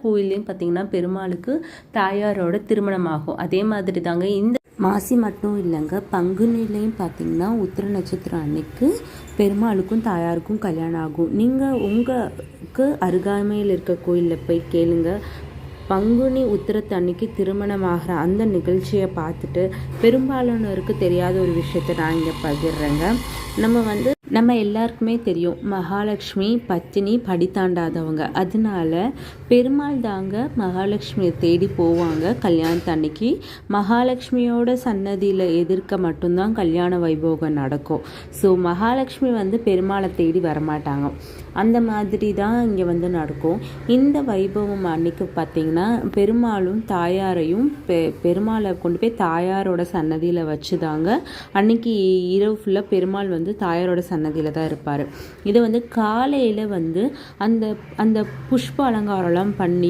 கோயிலையும் பார்த்திங்கன்னா பெருமாளுக்கு தாயாரோட திருமணம் ஆகும். அதே மாதிரி தாங்க இந்த மாசி மட்டும் இல்லைங்க, பங்குனிலையும் பார்த்திங்கன்னா உத்திர நட்சத்திரம் அன்னைக்கு பெருமாளுக்கும் தாயாருக்கும் கல்யாணம் ஆகும். நீங்கள் உங்களுக்கு அருகாமையில் இருக்க கோயிலில் போய் கேளுங்க. பங்குனி உத்திரத்து அன்னைக்கு திருமணம் ஆகிற அந்த நிகழ்ச்சியை பார்த்துட்டு பெரும்பாலானோருக்கு தெரியாத ஒரு விஷயத்தை நான் இங்கே பகிர்றேங்க. நம்ம எல்லாருக்குமே தெரியும், மகாலட்சுமி பத்தினி படித்தாண்டாதவங்க. அதனால பெருமாள் தாங்க மகாலட்சுமியை தேடி போவாங்க கல்யாணத்து அன்னைக்கு. மகாலட்சுமியோட சன்னதியில் எதிர்க்க மட்டும்தான் கல்யாண வைபோகம் நடக்கும். ஸோ மகாலட்சுமி பெருமாளை தேடி வரமாட்டாங்க. அந்த மாதிரி தான் இங்கே நடக்கும். இந்த வைபவம் அன்னைக்கு பார்த்திங்கன்னா பெருமாளும் தாயாரையும் பெருமாளை கொண்டு போய் தாயாரோட சன்னதியில் வச்சு தாங்க அன்னைக்கு இரவு ஃபுல்லாக பெருமாள் தாயாரோட சன்னதியில் தான் இருப்பார். இதை காலையில் அந்த அந்த புஷ்ப அலங்காரம்லாம் பண்ணி